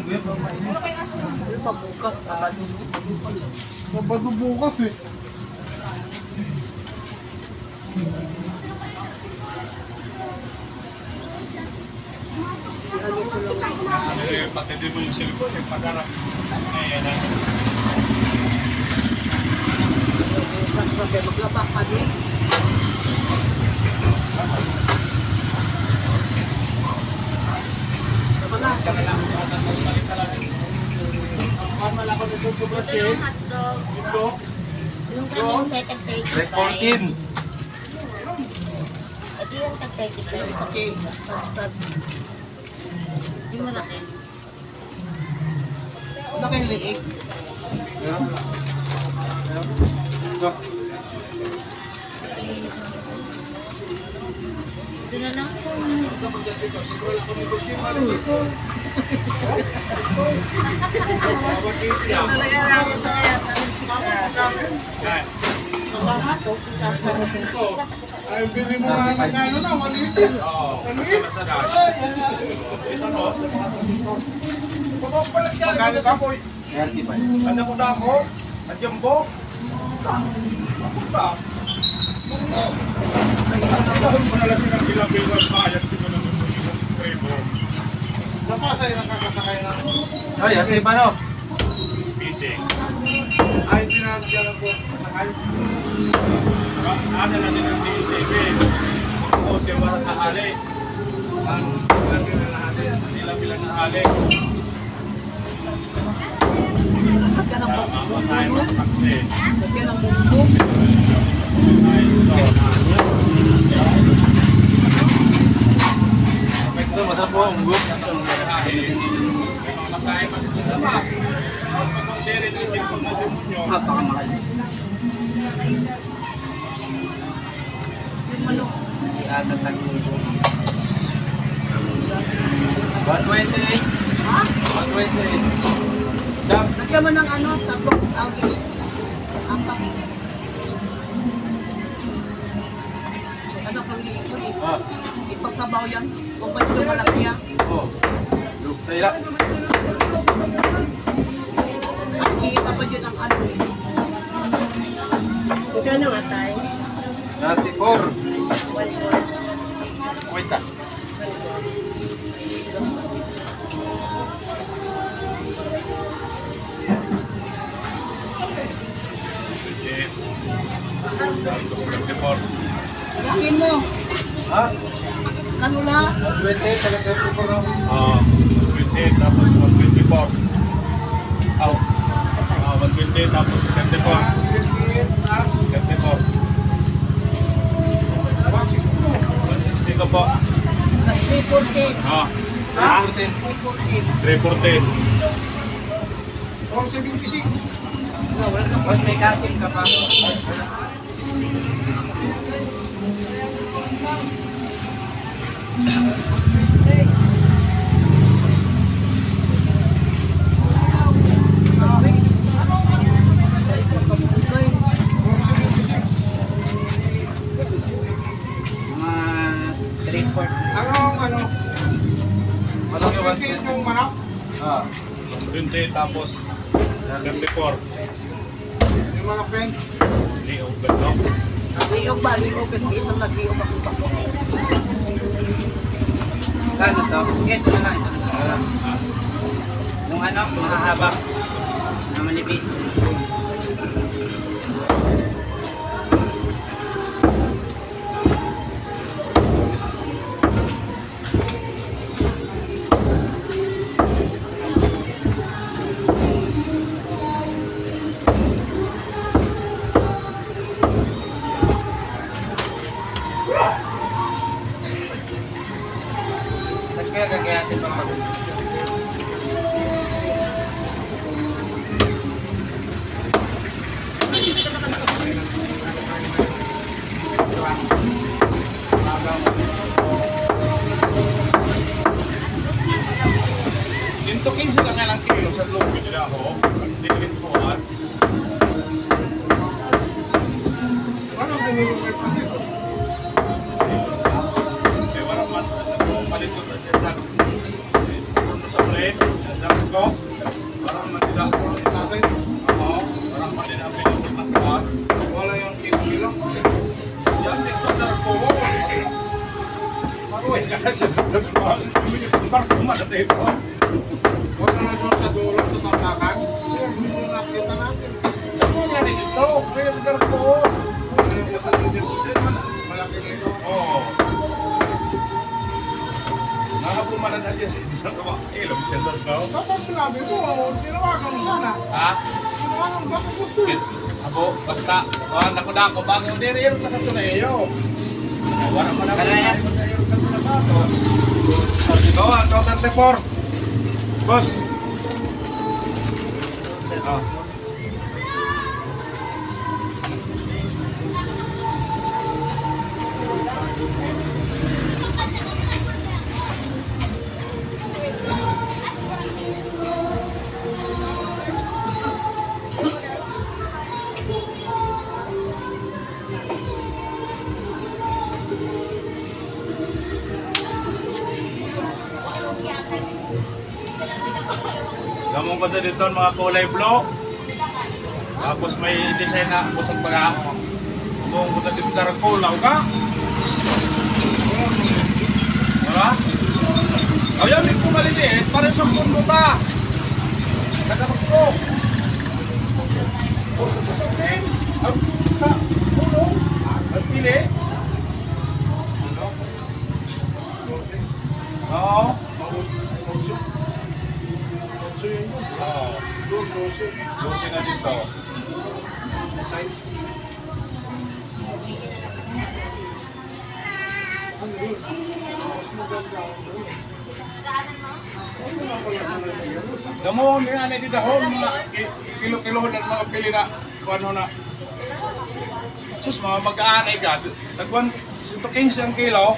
Pabukas. Sabado bukas eh. Pati din mo yung silikon, yung pag-arap. Ayan na. Maglaba ka din. Ito yung hotdog. Yung kanyang second 35. 14. Ito yung tag 35. Okay. Yung malaki. Laki yung liig. Ito. Ito na lang. Hotdog, isa. Ay, bili mo nga ng ano na, maliit eh. Maliit. Magkano ka, boy? 35. Ano ko na ako? Andiyan po? Ako mo na lang yung bilang-bilang bayad ko na ng prebo. Sa pasay nakakasakay na. Ay, ate, paano? Meeting. Ay, tinanong lang po. Kasakay. Ano na din ang DTV? O, di ba nakahali? Ano? Lagi na natin. Bilang-bilang nakahali. Lagyan ng Tama tayo ng taxi. Lagyan ng bumbong. Ito, masarap po ang group. Napakamahal. Itatag ko. 128. Ha? 128. Dam. Lagyan mo ng ano, tapos outing. Apak. Ano kang liig? Ah. Ipagsabaw yan. Huwag ba ito malaki yan? Oh. Look, tayo lang. Kita pa dyan ang ano. Magkano nga tayo? 34. 1-4. Wait ah. Lakin mo. Ha? Kanula. 128, taga 34 no? 120 tapos 124. Aw. 120 tapos 34. 34. 160 ka po. 340. Ah. Ah? 340. 476. Mas may kasim ka pa. Ano? Malaki yung Tingin yung manap. Ah. 120 tapos 34. Yung mga friend. Liog ba no? Liog ba? Liog. Isang nag-liog ako pa. Kano to? Ito na lang, ito na lang. Yung ano, mahahaba. Na manipis. Tapos kaya gagayatin pa pag Sinto 15 lang nga lang kilo sa loob nila ako. Dinilit ko at Ano ang dinilipit sa dito? kaya wala man palit ko sa sa bread. Dapat ko. Parang manila ko. Tatay, Oo. Parang manila pinag-imatkuhan. wala yung kilo-kilo. Yan, ito na ko. Maruhin ka kasi sa pagkakuhan. Parang kumalatay ko. Huwag na lang sa dulo sa tambakan. Hindi mo nakita natin. Ano yan dito? Kaya sa garko. Wala yung katulad dito. Malaki nito. Oo. Nakapumalan na siya sa ilong siya sa tao. Tapos sinabi ko, tinawagan mo sana. Ha? Tinawagan mo, bakit gusto yun? Ako, basta, naku-dako, bago nire-iro ka sa tunayo. Wala mo na ako Kaya yan. nire-iro sa tunasato. Ito, ang 34. Boss. Ah. Gamong pa dito mga kulay blue. Tapos may design na busag baga. Gamong pa dito karakulaw ka. Wala? Ayaw, hindi ko maliliit. Parang sa pundo ka. Nagkapak ko. Sa akin. Sa puno. At pili. Oo. So yun yun. Oo. Doon, 12. Lusi na dito. Size. Ano yun? Mas maganda ako doon. Ano nga pala sa nalagyan? Damo nga na dito ho mga kilo-kilo na mga pili na kuno na. Sus mga mag-aanay ka. Tagwan 115 ang kilo.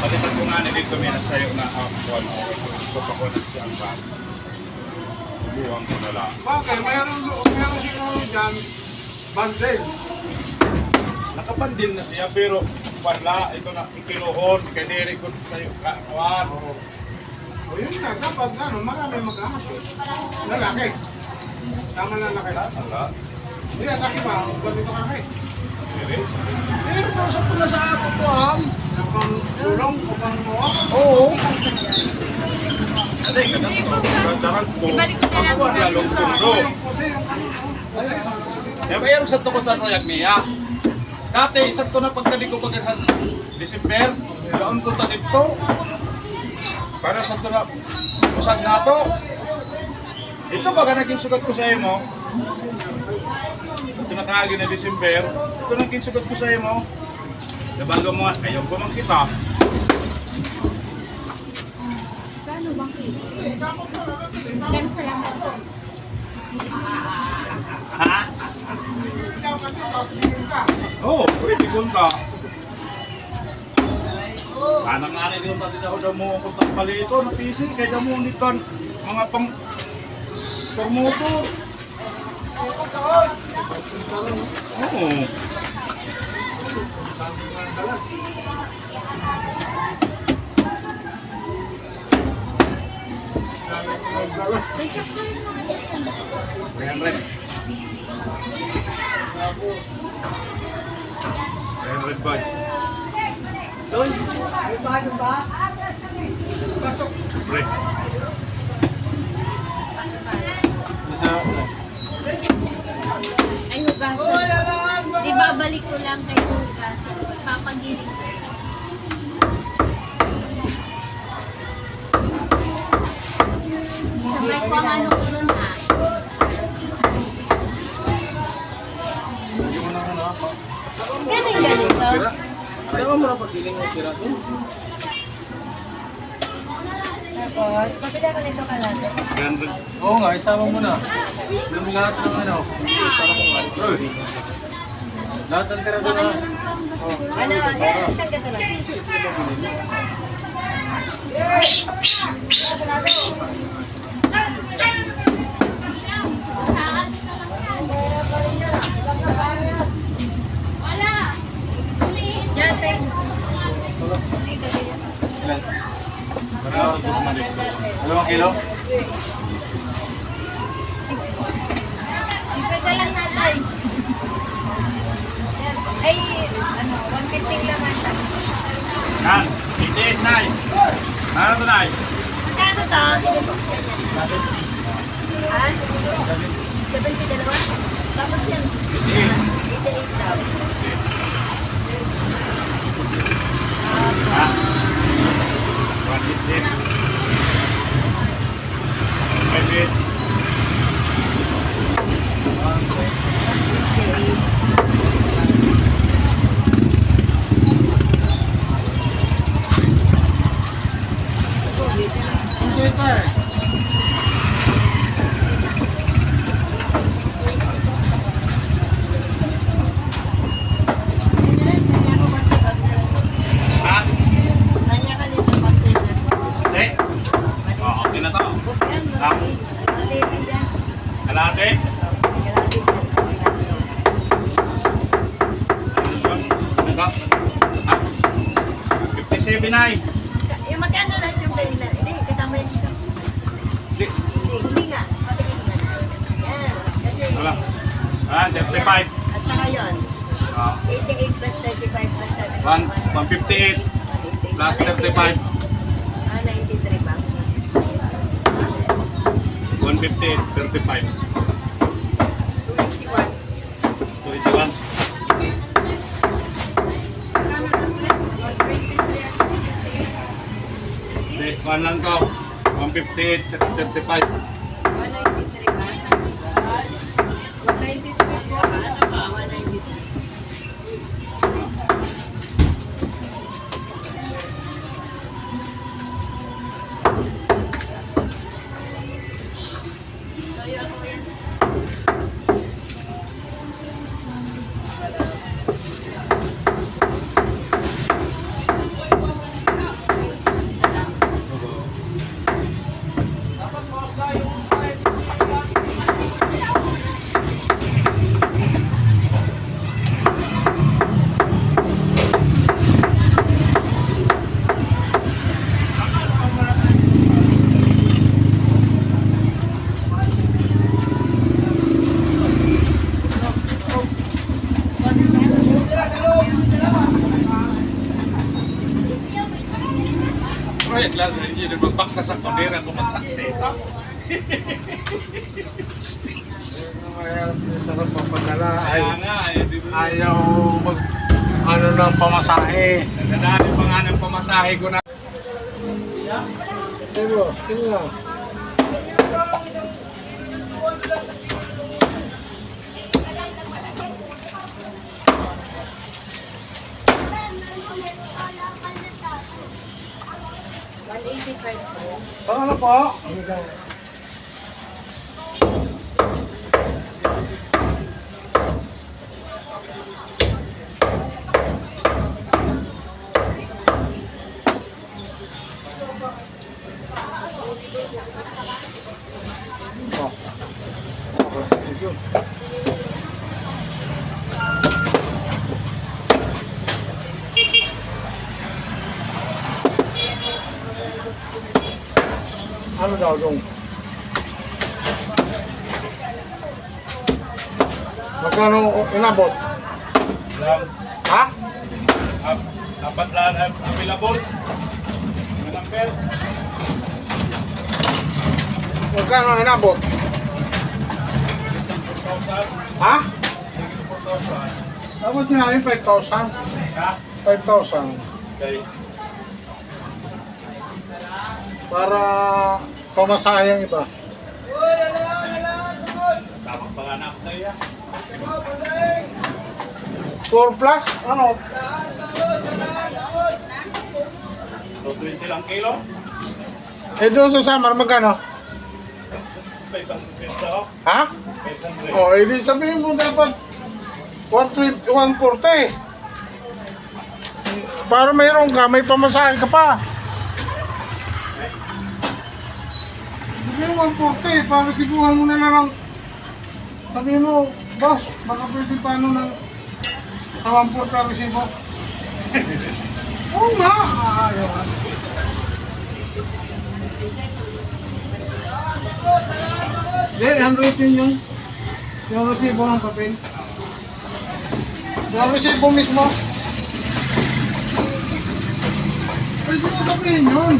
Palitan ko nga na dito may nasayo na kuwan. Kupakuha na siya ang bag. Buwang ko na lang. Bakit? Mayroon siguro dyan. Bandel. Nakapandil na siya pero wala. Ito na ikiluhon. Kaya diri ko sa'yo kawan. O yun na, dapat ano, marami mag-amas eh. Lalaki. Tama na laki. Wala. Hindi, laki ba? Ganito kaki. Diri. Pero kung sa pula sa ako to am. Pang tulong o pang muwa. Oo. Hindi, kadang ko. Daran ko. Ang kuwan lalong tundo. Puti yung Kaya mayroon sa tukutan mo yung niya. Dati, isang to na pagkali ko pagkasan December, gaon ko ta dito. Para sa to na usag na to. Ito baga naging sugat ko sa imo. Ito na kaagi na December. Ito naging sugat ko sa imo. Nabago mo, ayaw ko man kita. Paano bang kilo? Ilan sa lang po? Ha? Oo, pwede ko ka. Kanang nga rin yung pati sa mo kung palito na PC, kaya mo nito mga pang motor. Oo. Take up ko rin naman yan. Ayan rin. Ayan rin ba? Doon, yung bago ba? Rin. Ay, hugasan. Di babalik ko lang kay hugasan. Papagiling ko. Sabay ko ang ano ko nun ha. Galing-galing no? Ayaw mo na pagkiling mo sila to. Tapos, pabila ko nito kalate. Ayan rin. Oo nga, isama mo na. Yung lahat ng ano. Lahat ng tira doon Baka na. yun ang pang Ano, yan, isang gato lang. Wala! Yan, bago naman dito. 2 kilo? Ipesa lang natin. Ay, ano, 150 lang ata. Yan, 88, Nay. Ano to, Nay? Magkano to? Ha? 70 dalawa? Tapos yan, 88 daw. Ha? 150. Okay, Kasi ito eh. ha? Kanya ka nito container. Hindi. Oh, okay na to. Yan, malaki dyan. Kalate. Malaki dyan. Ano to? Ha? 57, Nay. Yung magkano lahat yung kanina? Hindi, kasama yun dito. Hindi. Hindi nga. Patingin mo nga. Yan. Kasi, Wala. Ah, 35. at saka yun, Ah, 88 plus 35 plus 7. 158 plus 35. Ah, 93 ba? 158, 35. 21. 21. Hindi, 1 lang to. 158, 35. 193 ba? 193 po. Ano ba? 193. So, yun ako yan. Ay, klaro rin yun. Magbakta sa kamera kung mag-tax dito. Mahirap yung sarap papadala. Kaya nga, eh. Di ba? Ayaw mag... Ano ng pamasahe. Nagdadali pa nga ng pamasahe ko na. Sino? Sino? Ano po? Ano daw dong? Magkano inabot? Lang. Ha? Dapat lang available. Ang number. Magkano inabot? 4,000. Ha? 4,000. Dapat sinabi 5,000. Ha? 5,000. Okay. Para pamasahe yung iba. Tamang panganak na iya. 4 plus? Ano? So, 20 lang kilo. Eh doon sa Samar, magkano? 500 peso. Ha? 500. O, hindi sabihin mo dapat 120, 140. Para mayroon ka, may pamasahe ka pa. Sabihin mo 140, para sibuhan mo na lang. Sabihin mo, boss, baka pwede paano ng 140 ka resibo. Oo nga. Ayaw. Hindi, handwritten yun. Yung resibo ng papel. Yung resibo mismo. Pwede mo sabihin yun.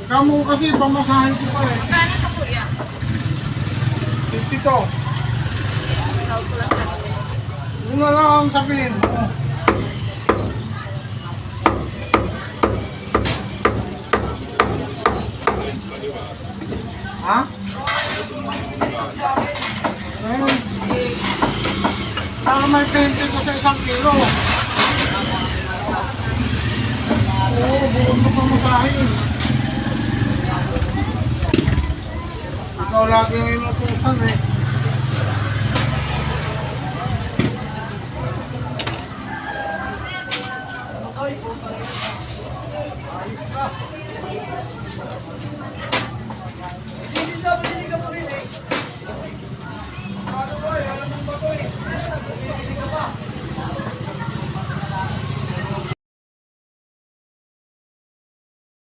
Kamu kasi pamasahin ko pa eh. Magkano ka kuya? 50 to. Tawag ko lang sa Yun na lang ang sabihin mo. Ha? Ayun. Para may 20 ko sa 1 kilo. Oo, buong na pamasahin. Ikaw lagi yung inutusan eh. Ay,